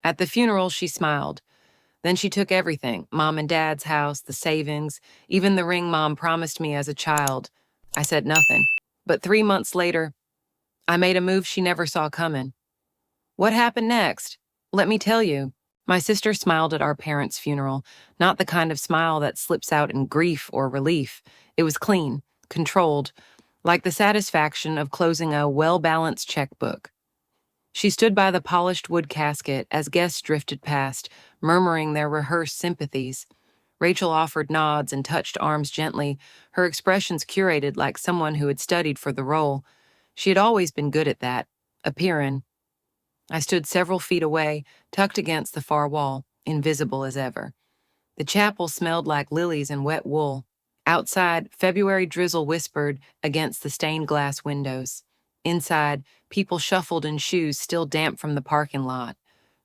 At the funeral, she smiled. Then she took everything, Mom and Dad's house, the savings, even the ring Mom promised me as a child. I said nothing. But 3 months later, I made a move she never saw coming. What happened next? Let me tell you. My sister smiled at our parents' funeral, not the kind of smile that slips out in grief or relief. It was clean, controlled, like the satisfaction of closing a well-balanced checkbook. She stood by the polished wood casket as guests drifted past, murmuring their rehearsed sympathies. Rachel offered nods and touched arms gently, her expressions curated like someone who had studied for the role. She had always been good at that, appearing. I stood several feet away, tucked against the far wall, invisible as ever. The chapel smelled like lilies and wet wool. Outside, February drizzle whispered against the stained glass windows. Inside, people shuffled in shoes still damp from the parking lot.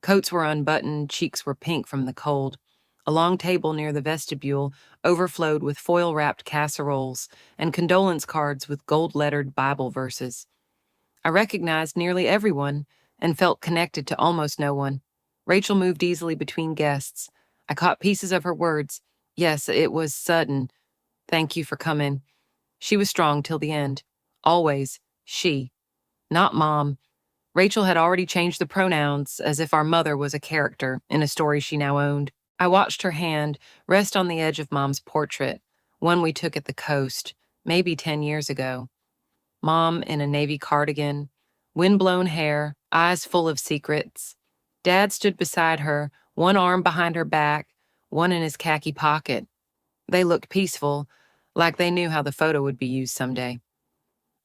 Coats were unbuttoned, cheeks were pink from the cold. A long table near the vestibule overflowed with foil-wrapped casseroles and condolence cards with gold-lettered Bible verses. I recognized nearly everyone and felt connected to almost no one. Rachel moved easily between guests. I caught pieces of her words. Yes, it was sudden. Thank you for coming. She was strong till the end. Always, she. Not Mom. Rachel had already changed the pronouns, as if our mother was a character in a story she now owned. I watched her hand rest on the edge of Mom's portrait, one we took at the coast, maybe 10 years ago. Mom in a navy cardigan, wind-blown hair, eyes full of secrets. Dad stood beside her, one arm behind her back, one in his khaki pocket. They looked peaceful, like they knew how the photo would be used someday.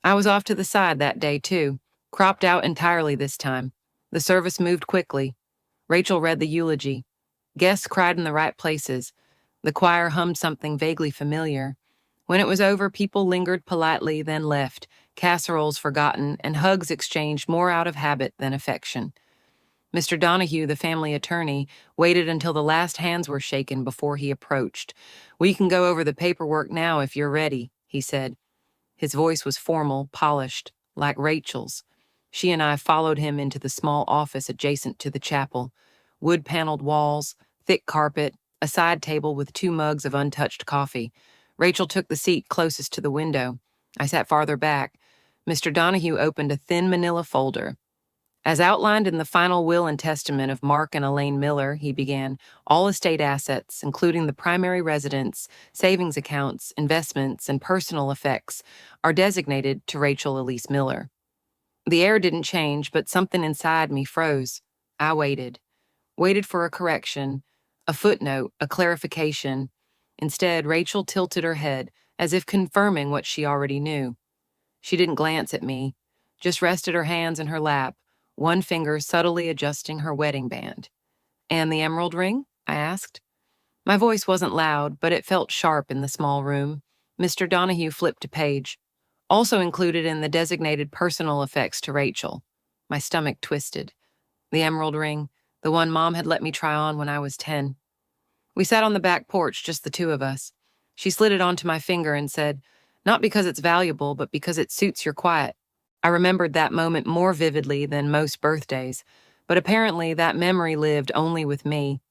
I was off to the side that day, too, cropped out entirely this time. The service moved quickly. Rachel read the eulogy. Guests cried in the right places. The choir hummed something vaguely familiar. When it was over, people lingered politely, then left, casseroles forgotten, and hugs exchanged more out of habit than affection. Mr. Donahue, the family attorney, waited until the last hands were shaken before he approached. "We can go over the paperwork now if you're ready," he said. His voice was formal, polished, like Rachel's. She and I followed him into the small office adjacent to the chapel. Wood-paneled walls, thick carpet, a side table with 2 mugs of untouched coffee. Rachel took the seat closest to the window. I sat farther back. Mr. Donahue opened a thin manila folder. As outlined in the final will and testament of Mark and Elaine Miller, he began, all estate assets, including the primary residence, savings accounts, investments, and personal effects, are designated to Rachel Elise Miller. The air didn't change, but something inside me froze. I waited for a correction, a footnote, a clarification. Instead, Rachel tilted her head, as if confirming what she already knew. She didn't glance at me, just rested her hands in her lap, one finger subtly adjusting her wedding band. "And the emerald ring?" I asked. My voice wasn't loud, but it felt sharp in the small room. Mr. Donahue flipped a page. Also included in the designated personal effects to Rachel. My stomach twisted. The emerald ring, the one Mom had let me try on when I was 10. We sat on the back porch, just the two of us. She slid it onto my finger and said, "Not because it's valuable, but because it suits your quiet." I remembered that moment more vividly than most birthdays, but apparently that memory lived only with me.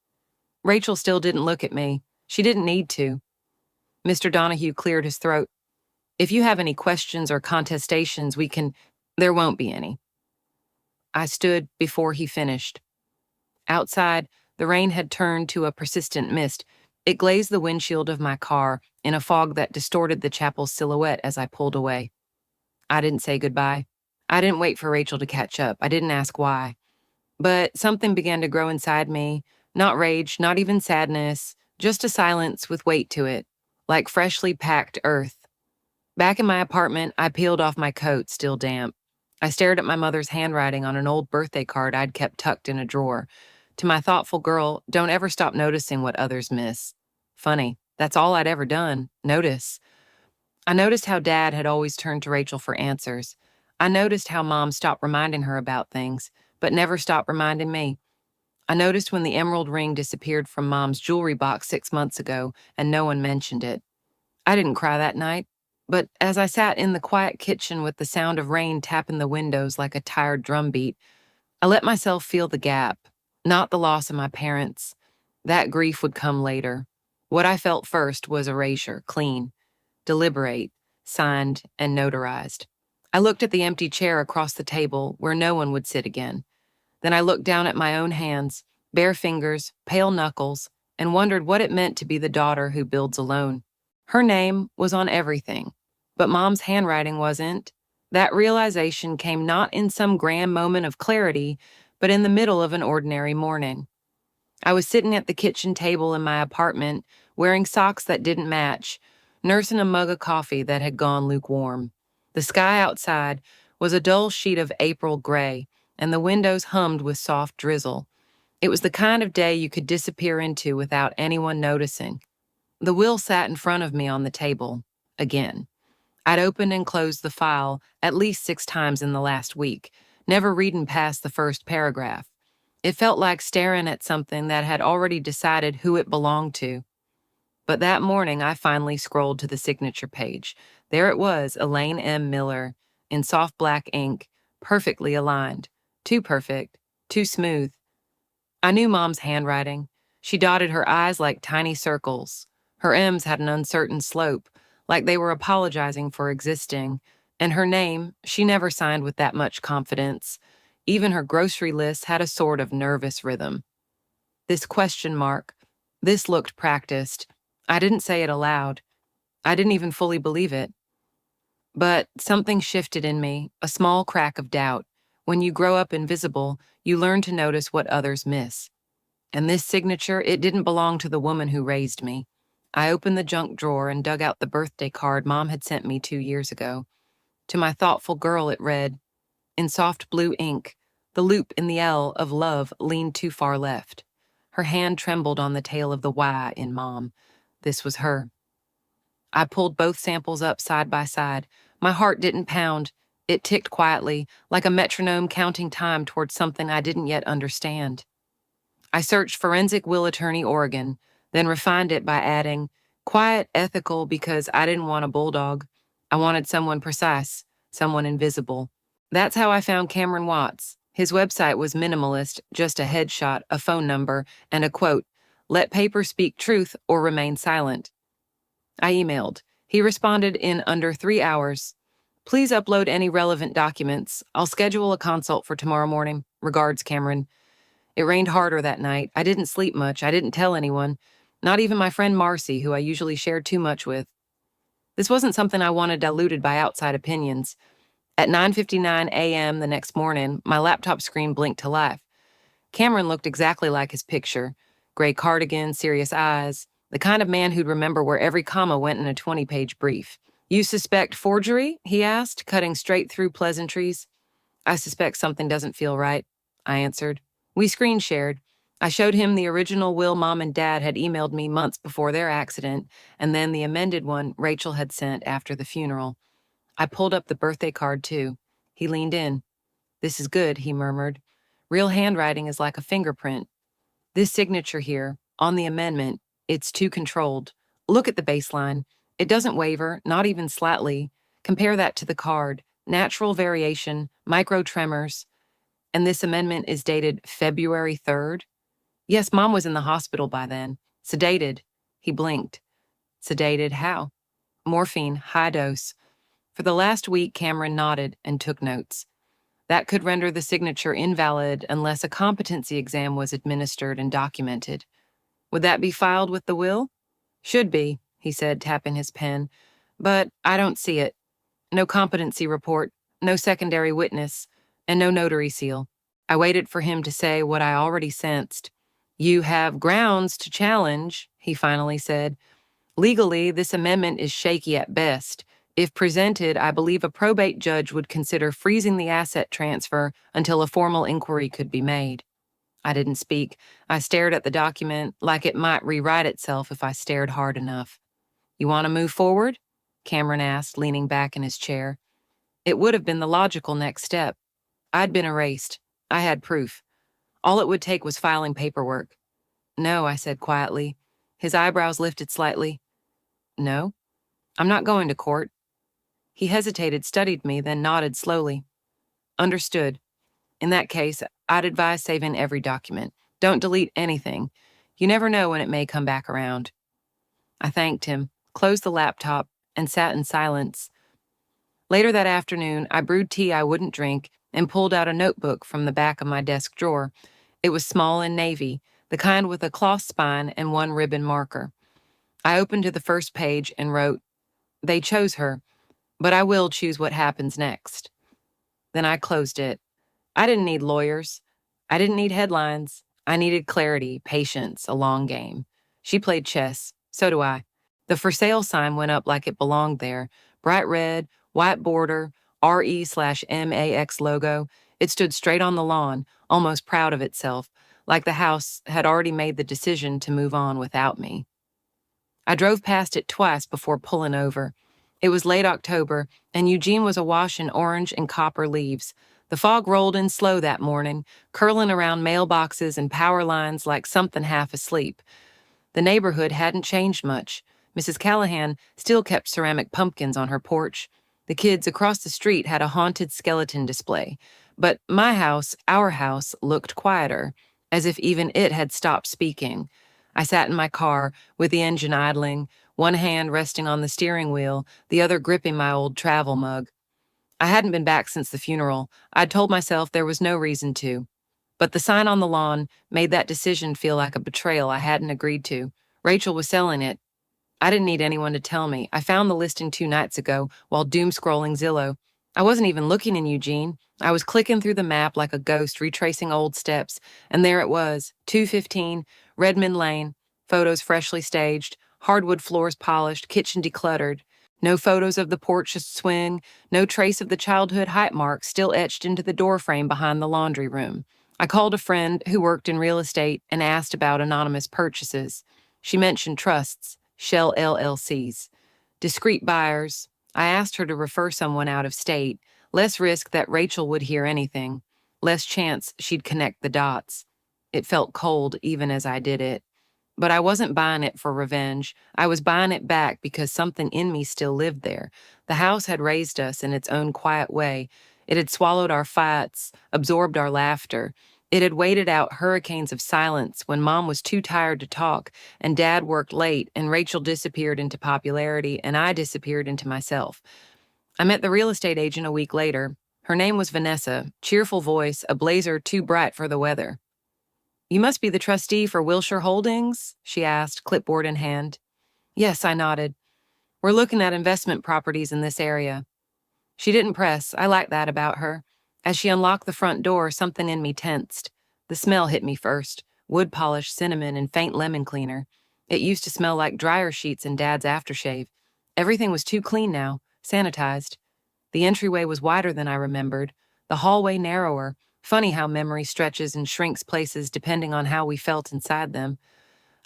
Rachel still didn't look at me. She didn't need to. Mr. Donahue cleared his throat. "If you have any questions or contestations, we can—" "There won't be any." I stood before he finished. Outside, the rain had turned to a persistent mist. It glazed the windshield of my car in a fog that distorted the chapel's silhouette as I pulled away. I didn't say goodbye. I didn't wait for Rachel to catch up. I didn't ask why. But something began to grow inside me. Not rage, not even sadness, just a silence with weight to it, like freshly packed earth. Back in my apartment, I peeled off my coat, still damp. I stared at my mother's handwriting on an old birthday card I'd kept tucked in a drawer. To my thoughtful girl, don't ever stop noticing what others miss. Funny, that's all I'd ever done, notice. I noticed how Dad had always turned to Rachel for answers. I noticed how Mom stopped reminding her about things, but never stopped reminding me. I noticed when the emerald ring disappeared from Mom's jewelry box 6 months ago, and no one mentioned it. I didn't cry that night, but as I sat in the quiet kitchen with the sound of rain tapping the windows like a tired drumbeat, I let myself feel the gap, Not the loss of my parents. That grief would come later. What I felt first was erasure, clean, deliberate, signed, and notarized. I looked at the empty chair across the table where no one would sit again. Then I looked down at my own hands, bare fingers, pale knuckles, and wondered what it meant to be the daughter who builds alone. Her name was on everything, but Mom's handwriting wasn't. That realization came not in some grand moment of clarity, but in the middle of an ordinary morning. I was sitting at the kitchen table in my apartment, wearing socks that didn't match, nursing a mug of coffee that had gone lukewarm. The sky outside was a dull sheet of April gray, and the windows hummed with soft drizzle. It was the kind of day you could disappear into without anyone noticing. The will sat in front of me on the table. Again. I'd opened and closed the file at least 6 times in the last week, never reading past the first paragraph. It felt like staring at something that had already decided who it belonged to. But that morning, I finally scrolled to the signature page. There it was, Elaine M. Miller, in soft black ink, perfectly aligned. Too perfect, too smooth. I knew Mom's handwriting. She dotted her I's like tiny circles. Her M's had an uncertain slope, like they were apologizing for existing. And her name, she never signed with that much confidence. Even her grocery list had a sort of nervous rhythm. This question mark, this looked practiced. I didn't say it aloud. I didn't even fully believe it. But something shifted in me, a small crack of doubt. When you grow up invisible, you learn to notice what others miss. And this signature, it didn't belong to the woman who raised me. I opened the junk drawer and dug out the birthday card Mom had sent me 2 years ago. To my thoughtful girl, it read, in soft blue ink, the loop in the L of love leaned too far left. Her hand trembled on the tail of the Y in Mom. This was her. I pulled both samples up side by side. My heart didn't pound. It ticked quietly, like a metronome counting time towards something I didn't yet understand. I searched Forensic Will Attorney Oregon, then refined it by adding, quiet, ethical, because I didn't want a bulldog. I wanted someone precise, someone invisible. That's how I found Cameron Watts. His website was minimalist, just a headshot, a phone number, and a quote, let paper speak truth or remain silent. I emailed. He responded in under 3 hours. Please upload any relevant documents. I'll schedule a consult for tomorrow morning. Regards, Cameron. It rained harder that night. I didn't sleep much. I didn't tell anyone. Not even my friend Marcy, who I usually shared too much with. This wasn't something I wanted diluted by outside opinions. At 9:59 a.m. the next morning, my laptop screen blinked to life. Cameron looked exactly like his picture. Gray cardigan, serious eyes, the kind of man who'd remember where every comma went in a 20-page brief. You suspect forgery? He asked, cutting straight through pleasantries. I suspect something doesn't feel right, I answered. We screen shared. I showed him the original will Mom and Dad had emailed me months before their accident, and then the amended one Rachel had sent after the funeral. I pulled up the birthday card, too. He leaned in. This is good, he murmured. Real handwriting is like a fingerprint. This signature here, on the amendment, it's too controlled. Look at the baseline. It doesn't waver, not even slightly. Compare that to the card. Natural variation, micro tremors. And this amendment is dated February 3rd? Yes, Mom was in the hospital by then. Sedated. He blinked. Sedated how? Morphine, high dose. For the last week, Cameron nodded and took notes. That could render the signature invalid unless a competency exam was administered and documented. Would that be filed with the will? Should be, he said, tapping his pen. But I don't see it. No competency report, no secondary witness, and no notary seal. I waited for him to say what I already sensed. You have grounds to challenge, he finally said. Legally, this amendment is shaky at best. If presented, I believe a probate judge would consider freezing the asset transfer until a formal inquiry could be made. I didn't speak. I stared at the document like it might rewrite itself if I stared hard enough. You want to move forward? Cameron asked, leaning back in his chair. It would have been the logical next step. I'd been erased. I had proof. All it would take was filing paperwork. No, I said quietly. His eyebrows lifted slightly. No, I'm not going to court. He hesitated, studied me, then nodded slowly. Understood. In that case, I'd advise saving every document. Don't delete anything. You never know when it may come back around. I thanked him, closed the laptop, and sat in silence. Later that afternoon, I brewed tea I wouldn't drink and pulled out a notebook from the back of my desk drawer. It was small and navy, the kind with a cloth spine and one ribbon marker. I opened to the first page and wrote, "They chose her, but I will choose what happens next." Then I closed it. I didn't need lawyers. I didn't need headlines. I needed clarity, patience, a long game. She played chess. So do I. The for sale sign went up like it belonged there. Bright red, white border, RE/MAX logo. It stood straight on the lawn, almost proud of itself, like the house had already made the decision to move on without me. I drove past it twice before pulling over. It was late October, and Eugene was awash in orange and copper leaves. The fog rolled in slow that morning, curling around mailboxes and power lines like something half asleep. The neighborhood hadn't changed much. Mrs. Callahan still kept ceramic pumpkins on her porch. The kids across the street had a haunted skeleton display. But my house, our house, looked quieter, as if even it had stopped speaking. I sat in my car, with the engine idling, one hand resting on the steering wheel, the other gripping my old travel mug. I hadn't been back since the funeral. I'd told myself there was no reason to. But the sign on the lawn made that decision feel like a betrayal I hadn't agreed to. Rachel was selling it. I didn't need anyone to tell me. I found the listing 2 nights ago while doom-scrolling Zillow. I wasn't even looking in Eugene. I was clicking through the map like a ghost, retracing old steps, and there it was, 215, Redmond Lane, photos freshly staged, hardwood floors polished, kitchen decluttered. No photos of the porch's swing, no trace of the childhood height mark still etched into the doorframe behind the laundry room. I called a friend who worked in real estate and asked about anonymous purchases. She mentioned trusts, shell LLCs, discreet buyers. I asked her to refer someone out of state, less risk that Rachel would hear anything, less chance she'd connect the dots. It felt cold even as I did it. But I wasn't buying it for revenge. I was buying it back because something in me still lived there. The house had raised us in its own quiet way. It had swallowed our fights, absorbed our laughter. It had waited out hurricanes of silence when Mom was too tired to talk, and Dad worked late, and Rachel disappeared into popularity, and I disappeared into myself. I met the real estate agent a week later. Her name was Vanessa, cheerful voice, a blazer too bright for the weather. "You must be the trustee for Wilshire Holdings?" she asked, clipboard in hand. "Yes," I nodded. "We're looking at investment properties in this area." She didn't press. I liked that about her. As she unlocked the front door, something in me tensed. The smell hit me first, wood polish, cinnamon, and faint lemon cleaner. It used to smell like dryer sheets and Dad's aftershave. Everything was too clean now, sanitized. The entryway was wider than I remembered, the hallway narrower. Funny how memory stretches and shrinks places depending on how we felt inside them.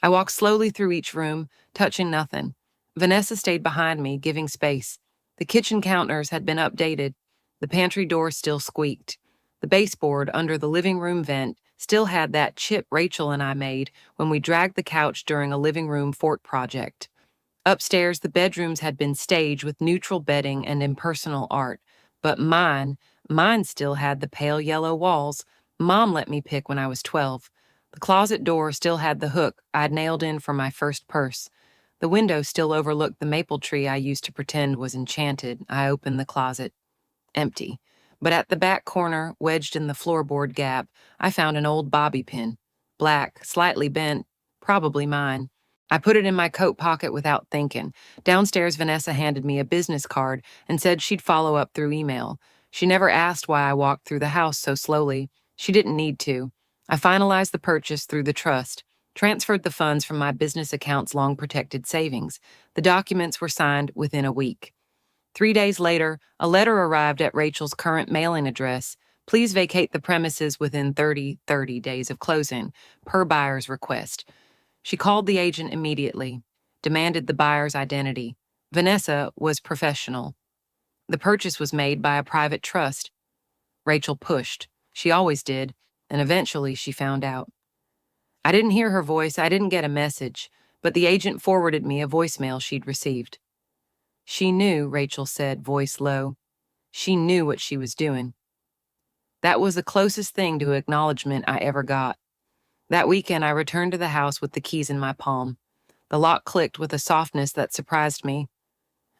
I walked slowly through each room, touching nothing. Vanessa stayed behind me, giving space. The kitchen counters had been updated. The pantry door still squeaked. The baseboard under the living room vent still had that chip Rachel and I made when we dragged the couch during a living room fort project. Upstairs, the bedrooms had been staged with neutral bedding and impersonal art. But mine still had the pale yellow walls Mom let me pick when I was 12. The closet door still had the hook I'd nailed in for my first purse. The window still overlooked the maple tree I used to pretend was enchanted. I opened the closet. Empty. But at the back corner, wedged in the floorboard gap, I found an old bobby pin. Black, slightly bent, probably mine. I put it in my coat pocket without thinking. Downstairs, Vanessa handed me a business card and said she'd follow up through email. She never asked why I walked through the house so slowly. She didn't need to. I finalized the purchase through the trust, transferred the funds from my business account's long-protected savings. The documents were signed within a week. 3 days later, a letter arrived at Rachel's current mailing address. Please vacate the premises within 30 days of closing, per buyer's request. She called the agent immediately, demanded the buyer's identity. Vanessa was professional. The purchase was made by a private trust. Rachel pushed. She always did, and eventually she found out. I didn't hear her voice, I didn't get a message, but the agent forwarded me a voicemail she'd received. She knew, Rachel said, voice low. She knew what she was doing. That was the closest thing to acknowledgement I ever got. That weekend, I returned to the house with the keys in my palm. The lock clicked with a softness that surprised me.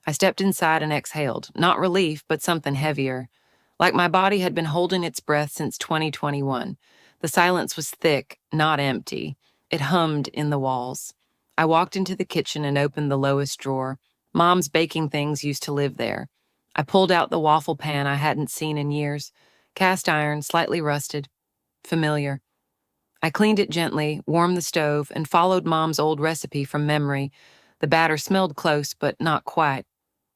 I stepped inside and exhaled, not relief, but something heavier. Like my body had been holding its breath since 2021. The silence was thick, not empty. It hummed in the walls. I walked into the kitchen and opened the lowest drawer. Mom's baking things used to live there. I pulled out the waffle pan I hadn't seen in years. Cast iron, slightly rusted. Familiar. I cleaned it gently, warmed the stove, and followed Mom's old recipe from memory. The batter smelled close, but not quite.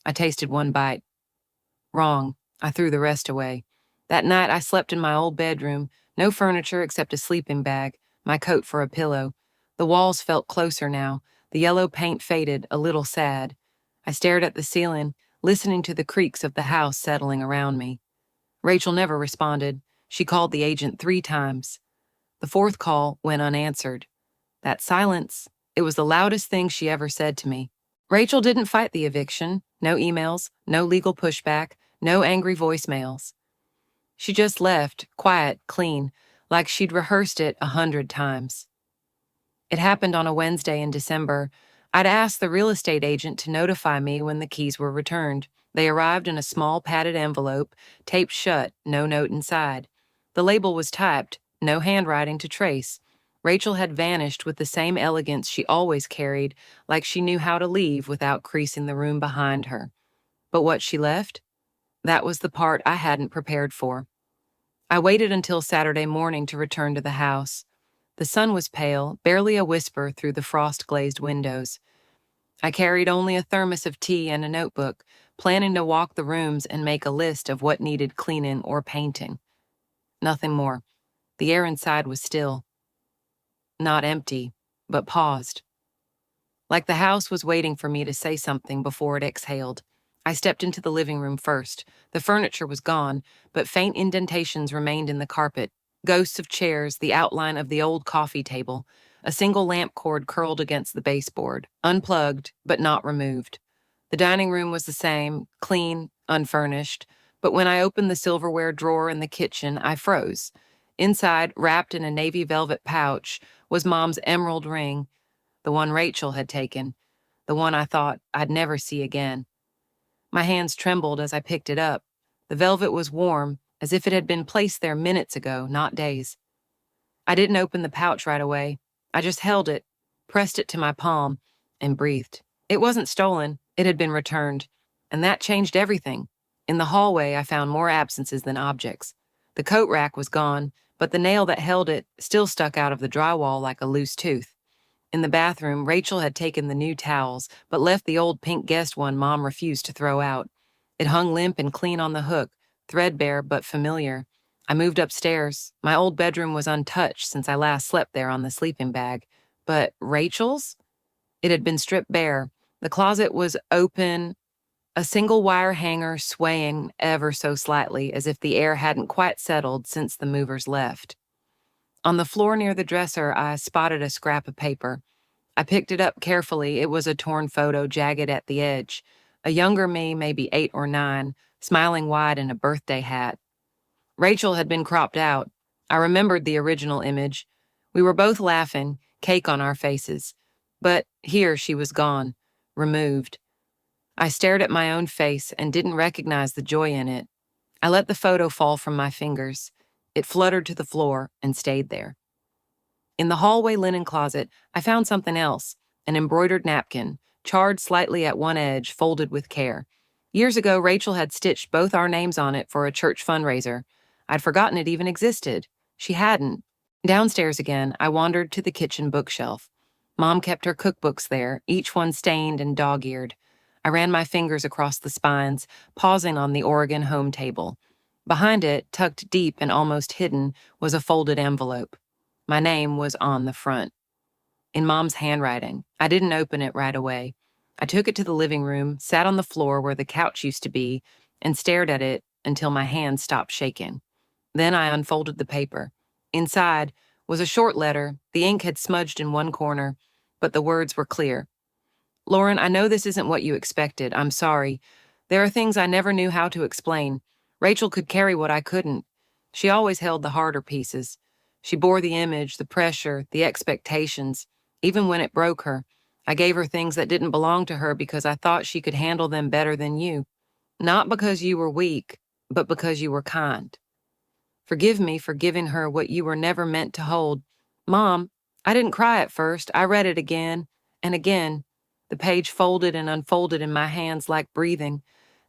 I tasted one bite. Wrong. I threw the rest away. That night, I slept in my old bedroom, no furniture except a sleeping bag, my coat for a pillow. The walls felt closer now, the yellow paint faded, a little sad. I stared at the ceiling, listening to the creaks of the house settling around me. Rachel never responded. She called the agent 3 times. The 4th call went unanswered. That silence, it was the loudest thing she ever said to me. Rachel didn't fight the eviction. No emails, no legal pushback, no angry voicemails. She just left, quiet, clean, like she'd rehearsed it 100 times. It happened on a Wednesday in December. I'd asked the real estate agent to notify me when the keys were returned. They arrived in a small padded envelope, taped shut, no note inside. The label was typed, no handwriting to trace. Rachel had vanished with the same elegance she always carried, like she knew how to leave without creasing the room behind her. But what she left? That was the part I hadn't prepared for. I waited until Saturday morning to return to the house. The sun was pale, barely a whisper through the frost-glazed windows. I carried only a thermos of tea and a notebook, planning to walk the rooms and make a list of what needed cleaning or painting. Nothing more. The air inside was still. Not empty, but paused. Like the house was waiting for me to say something before it exhaled. I stepped into the living room first. The furniture was gone, but faint indentations remained in the carpet. Ghosts of chairs, the outline of the old coffee table. A single lamp cord curled against the baseboard, unplugged, but not removed. The dining room was the same, clean, unfurnished, but when I opened the silverware drawer in the kitchen, I froze. Inside, wrapped in a navy velvet pouch, was Mom's emerald ring, the one Rachel had taken, the one I thought I'd never see again. My hands trembled as I picked it up. The velvet was warm, as if it had been placed there minutes ago, not days. I didn't open the pouch right away. I just held it, pressed it to my palm, and breathed. It wasn't stolen, it had been returned, and that changed everything. In the hallway, I found more absences than objects. The coat rack was gone, but the nail that held it still stuck out of the drywall like a loose tooth. In the bathroom, Rachel had taken the new towels, but left the old pink Guest one Mom refused to throw out. It hung limp and clean on the hook, threadbare but familiar. I moved upstairs. My old bedroom was untouched since I last slept there on the sleeping bag. But Rachel's? It had been stripped bare. The closet was open, a single wire hanger swaying ever so slightly as if the air hadn't quite settled since the movers left. On the floor near the dresser, I spotted a scrap of paper. I picked it up carefully. It was a torn photo, jagged at the edge. A younger me, maybe 8 or 9, smiling wide in a birthday hat. Rachel had been cropped out. I remembered the original image. We were both laughing, cake on our faces. But here she was gone, removed. I stared at my own face and didn't recognize the joy in it. I let the photo fall from my fingers. It fluttered to the floor and stayed there. In the hallway linen closet, I found something else, an embroidered napkin, charred slightly at one edge, folded with care. Years ago, Rachel had stitched both our names on it for a church fundraiser. I'd forgotten it even existed. She hadn't. Downstairs again, I wandered to the kitchen bookshelf. Mom kept her cookbooks there, each one stained and dog-eared. I ran my fingers across the spines, pausing on the Oregon home table. Behind it, tucked deep and almost hidden, was a folded envelope. My name was on the front. In Mom's handwriting. I didn't open it right away. I took it to the living room, sat on the floor where the couch used to be, and stared at it until my hands stopped shaking. Then I unfolded the paper. Inside was a short letter. The ink had smudged in one corner, but the words were clear. Lauren, I know this isn't what you expected. I'm sorry. There are things I never knew how to explain. Rachel could carry what I couldn't. She always held the harder pieces. She bore the image, the pressure, the expectations. Even when it broke her, I gave her things that didn't belong to her because I thought she could handle them better than you. Not because you were weak, but because you were kind. Forgive me for giving her what you were never meant to hold. Mom, I didn't cry at first. I read it again and again. The page folded and unfolded in my hands like breathing.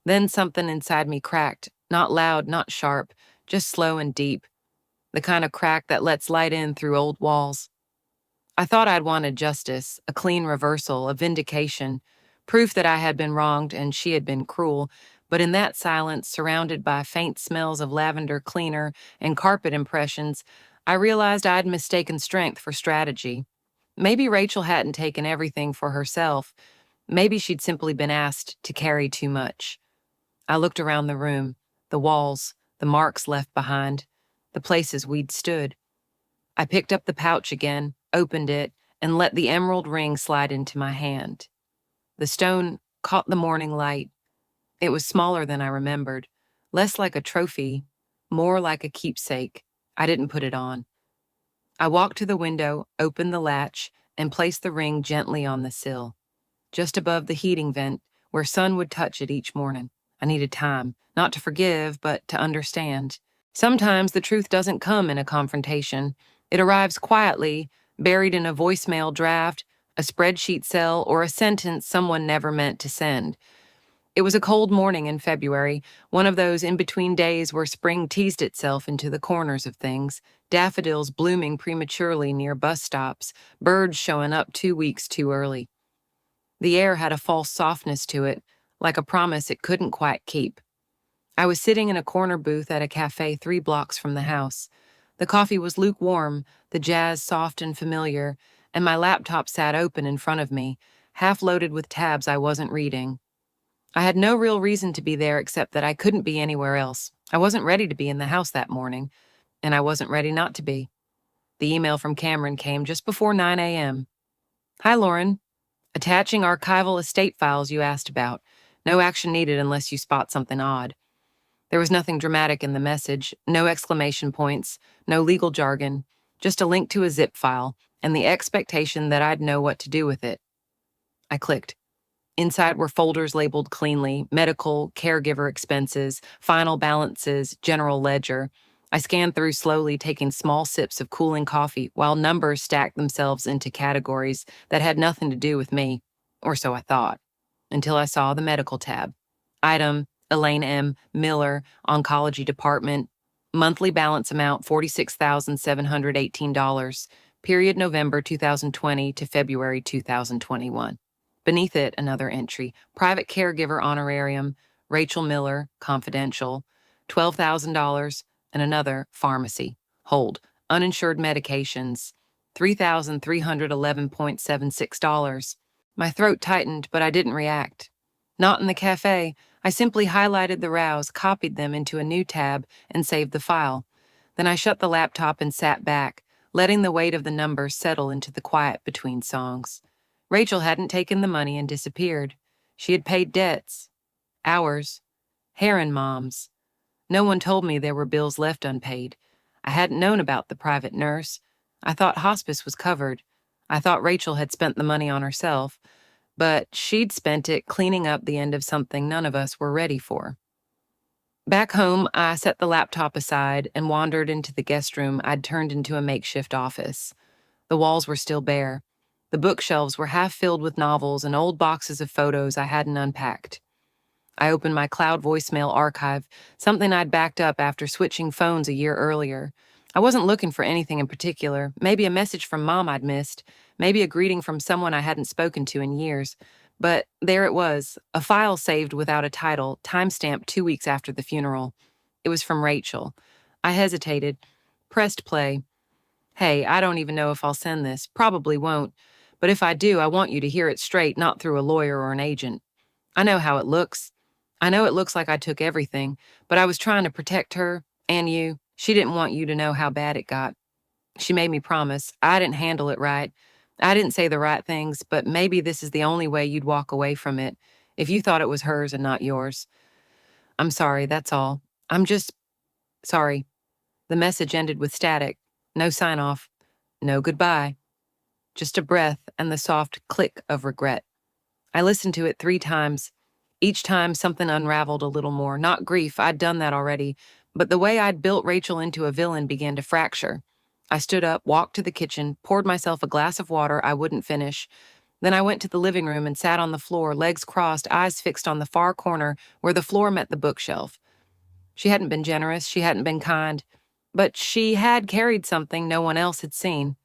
Then something inside me cracked, not loud, not sharp, just slow and deep, the kind of crack that lets light in through old walls. I thought I'd wanted justice, a clean reversal, a vindication, proof that I had been wronged and she had been cruel, but in that silence, surrounded by faint smells of lavender cleaner and carpet impressions, I realized I'd mistaken strength for strategy. Maybe Rachel hadn't taken everything for herself. Maybe she'd simply been asked to carry too much. I looked around the room, the walls, the marks left behind, the places we'd stood. I picked up the pouch again, opened it, and let the emerald ring slide into my hand. The stone caught the morning light. It was smaller than I remembered, less like a trophy, more like a keepsake. I didn't put it on. I walked to the window, opened the latch, and placed the ring gently on the sill, just above the heating vent where sun would touch it each morning. I needed time, not to forgive, but to understand. Sometimes the truth doesn't come in a confrontation. It arrives quietly, buried in a voicemail draft, a spreadsheet cell, or a sentence someone never meant to send. It was a cold morning in February, one of those in-between days where spring teased itself into the corners of things, daffodils blooming prematurely near bus stops, birds showing up 2 weeks too early. The air had a false softness to it, like a promise it couldn't quite keep. I was sitting in a corner booth at a cafe 3 blocks from the house. The coffee was lukewarm, the jazz soft and familiar, and my laptop sat open in front of me, half loaded with tabs I wasn't reading. I had no real reason to be there except that I couldn't be anywhere else. I wasn't ready to be in the house that morning, and I wasn't ready not to be. The email from Cameron came just before 9 a.m. Hi, Lauren. Attaching archival estate files you asked about. No action needed unless you spot something odd. There was nothing dramatic in the message, no exclamation points, no legal jargon, just a link to a zip file and the expectation that I'd know what to do with it. I clicked. Inside were folders labeled cleanly: medical, caregiver expenses, final balances, general ledger. I scanned through slowly, taking small sips of cooling coffee while numbers stacked themselves into categories that had nothing to do with me, or so I thought, until I saw the medical tab. Item: Elaine M. Miller, Oncology Department. Monthly balance amount $46,718. Period November 2020 to February 2021. Beneath it, another entry: private caregiver honorarium, Rachel Miller, confidential, $12,000, and another: pharmacy, hold, uninsured medications, $3,311.76. My throat tightened, but I didn't react. Not in the cafe. I simply highlighted the rows, copied them into a new tab, and saved the file. Then I shut the laptop and sat back, letting the weight of the numbers settle into the quiet between songs. Rachel hadn't taken the money and disappeared. She had paid debts. Ours. Heron Mom's. No one told me there were bills left unpaid. I hadn't known about the private nurse. I thought hospice was covered. I thought Rachel had spent the money on herself, but she'd spent it cleaning up the end of something none of us were ready for. Back home, I set the laptop aside and wandered into the guest room I'd turned into a makeshift office. The walls were still bare. The bookshelves were half filled with novels and old boxes of photos I hadn't unpacked. I opened my cloud voicemail archive, something I'd backed up after switching phones a year earlier. I wasn't looking for anything in particular, maybe a message from Mom I'd missed, maybe a greeting from someone I hadn't spoken to in years. But there it was, a file saved without a title, timestamped 2 weeks after the funeral. It was from Rachel. I hesitated, pressed play. Hey, I don't even know if I'll send this, probably won't. But if I do, I want you to hear it straight, not through a lawyer or an agent. I know how it looks. I know it looks like I took everything, but I was trying to protect her and you. She didn't want you to know how bad it got. She made me promise I didn't handle it right. I didn't say the right things, but maybe this is the only way you'd walk away from it, if you thought it was hers and not yours. I'm sorry, that's all. I'm just sorry. The message ended with static. No sign off. No goodbye. Just a breath and the soft click of regret. I listened to it 3 times. Each time, something unraveled a little more. Not grief, I'd done that already, but the way I'd built Rachel into a villain began to fracture. I stood up, walked to the kitchen, poured myself a glass of water I wouldn't finish. Then I went to the living room and sat on the floor, legs crossed, eyes fixed on the far corner where the floor met the bookshelf. She hadn't been generous, she hadn't been kind, but she had carried something no one else had seen.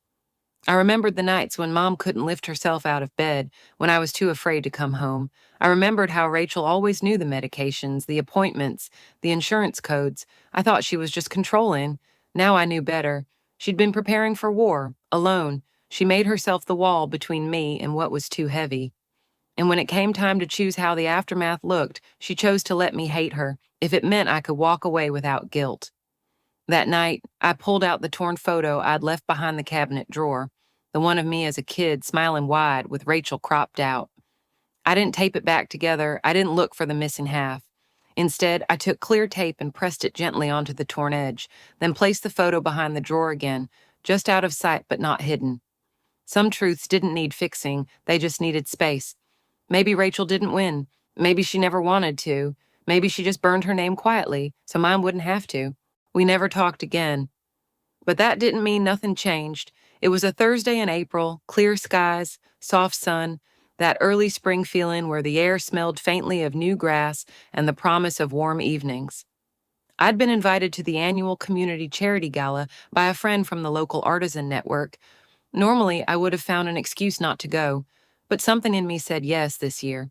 I remembered the nights when Mom couldn't lift herself out of bed, when I was too afraid to come home. I remembered how Rachel always knew the medications, the appointments, the insurance codes. I thought she was just controlling. Now I knew better. She'd been preparing for war, alone. She made herself the wall between me and what was too heavy. And when it came time to choose how the aftermath looked, she chose to let me hate her, if it meant I could walk away without guilt. That night, I pulled out the torn photo I'd left behind the cabinet drawer, the one of me as a kid smiling wide with Rachel cropped out. I didn't tape it back together. I didn't look for the missing half. Instead, I took clear tape and pressed it gently onto the torn edge, then placed the photo behind the drawer again, just out of sight but not hidden. Some truths didn't need fixing, they just needed space. Maybe Rachel didn't win. Maybe she never wanted to. Maybe she just burned her name quietly, so mine wouldn't have to. We never talked again. But that didn't mean nothing changed. It was a Thursday in April, clear skies, soft sun, that early spring feeling where the air smelled faintly of new grass and the promise of warm evenings. I'd been invited to the annual community charity gala by a friend from the local artisan network. Normally, I would have found an excuse not to go, but something in me said yes this year.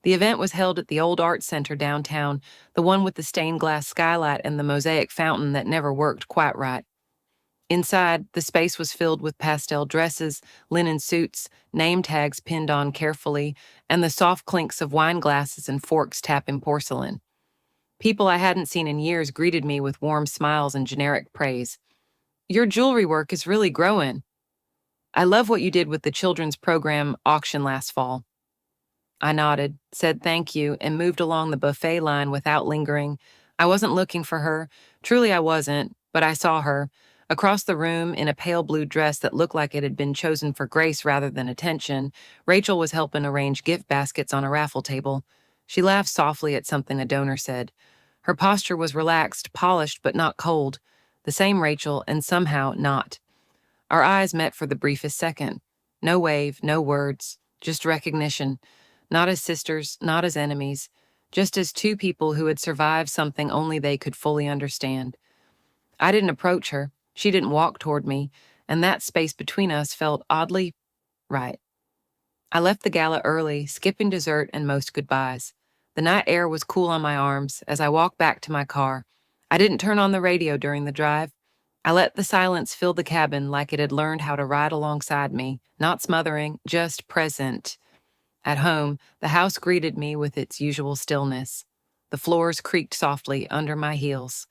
The event was held at the old Arts Center downtown, the one with the stained glass skylight and the mosaic fountain that never worked quite right. Inside, the space was filled with pastel dresses, linen suits, name tags pinned on carefully, and the soft clinks of wine glasses and forks tapping porcelain. People I hadn't seen in years greeted me with warm smiles and generic praise. "Your jewelry work is really growing. I love what you did with the children's program auction last fall." I nodded, said thank you, and moved along the buffet line without lingering. I wasn't looking for her. Truly I wasn't, but I saw her. Across the room, in a pale blue dress that looked like it had been chosen for grace rather than attention, Rachel was helping arrange gift baskets on a raffle table. She laughed softly at something a donor said. Her posture was relaxed, polished but not cold. The same Rachel, and somehow not. Our eyes met for the briefest second. No wave, no words, just recognition. Not as sisters, not as enemies, just as two people who had survived something only they could fully understand. I didn't approach her. She didn't walk toward me, and that space between us felt oddly right. I left the gala early, skipping dessert and most goodbyes. The night air was cool on my arms as I walked back to my car. I didn't turn on the radio during the drive. I let the silence fill the cabin like it had learned how to ride alongside me, not smothering, just present. At home, the house greeted me with its usual stillness. The floors creaked softly under my heels.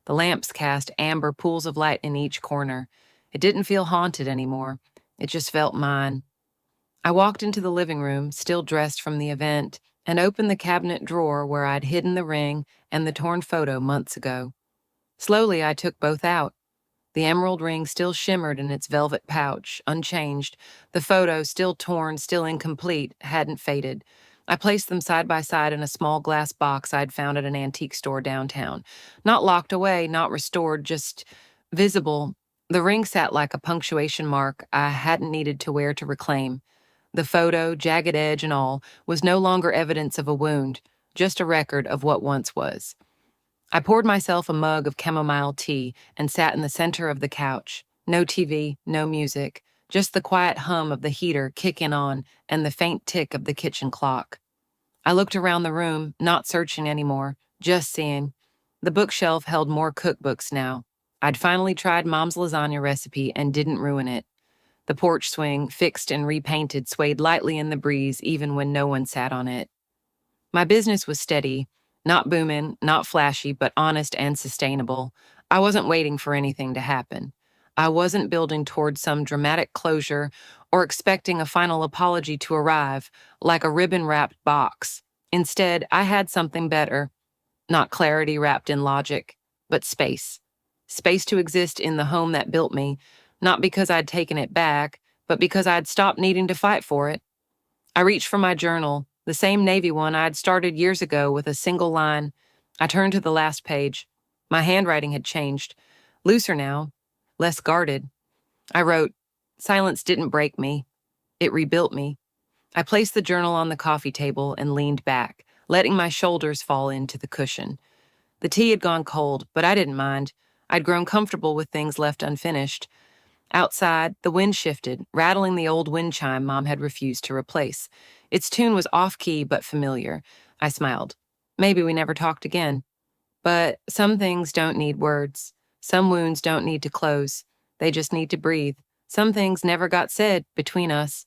The lamps cast amber pools of light in each corner. It didn't feel haunted anymore. It just felt mine. I walked into the living room, still dressed from the event, and opened the cabinet drawer where I'd hidden the ring and the torn photo months ago. Slowly, I took both out. The emerald ring still shimmered in its velvet pouch, unchanged. The photo, still torn, still incomplete, hadn't faded. I placed them side by side in a small glass box I'd found at an antique store downtown. Not locked away, not restored, just visible. The ring sat like a punctuation mark I hadn't needed to wear to reclaim. The photo, jagged edge and all, was no longer evidence of a wound, just a record of what once was. I poured myself a mug of chamomile tea and sat in the center of the couch. No TV, no music, just the quiet hum of the heater kicking on and the faint tick of the kitchen clock. I looked around the room, not searching anymore, just seeing. The bookshelf held more cookbooks now. I'd finally tried Mom's lasagna recipe and didn't ruin it. The porch swing, fixed and repainted, swayed lightly in the breeze even when no one sat on it. My business was steady, not booming, not flashy, but honest and sustainable. I wasn't waiting for anything to happen. I wasn't building toward some dramatic closure or expecting a final apology to arrive, like a ribbon-wrapped box. Instead, I had something better. Not clarity wrapped in logic, but space. space to exist in the home that built me, not because I'd taken it back, but because I'd stopped needing to fight for it. I reached for my journal, the same Navy one I'd started years ago with a single line. I turned to the last page. My handwriting had changed, looser now, less guarded. I wrote, "Silence didn't break me. It rebuilt me." I placed the journal on the coffee table and leaned back, letting my shoulders fall into the cushion. The tea had gone cold, but I didn't mind. I'd grown comfortable with things left unfinished. Outside, the wind shifted, rattling the old wind chime Mom had refused to replace. Its tune was off-key but familiar. I smiled. Maybe we never talked again. But some things don't need words. Some wounds don't need to close. They just need to breathe. Some things never got said between us.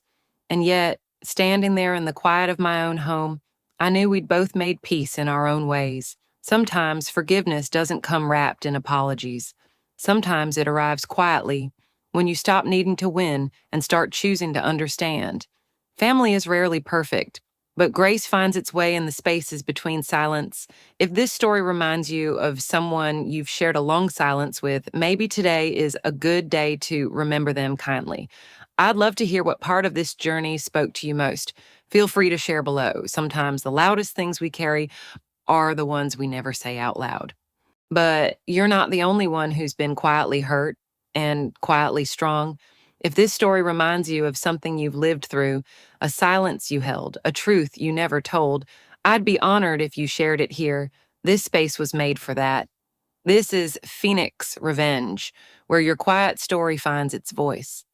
And yet, standing there in the quiet of my own home, I knew we'd both made peace in our own ways. Sometimes forgiveness doesn't come wrapped in apologies. Sometimes it arrives quietly, when you stop needing to win and start choosing to understand. Family is rarely perfect, but grace finds its way in the spaces between silence. If this story reminds you of someone you've shared a long silence with, maybe today is a good day to remember them kindly. I'd love to hear what part of this journey spoke to you most. Feel free to share below. Sometimes the loudest things we carry are the ones we never say out loud. But you're not the only one who's been quietly hurt and quietly strong. If this story reminds you of something you've lived through, a silence you held, a truth you never told, I'd be honored if you shared it here. This space was made for that. This is Phoenix Revenge, where your quiet story finds its voice.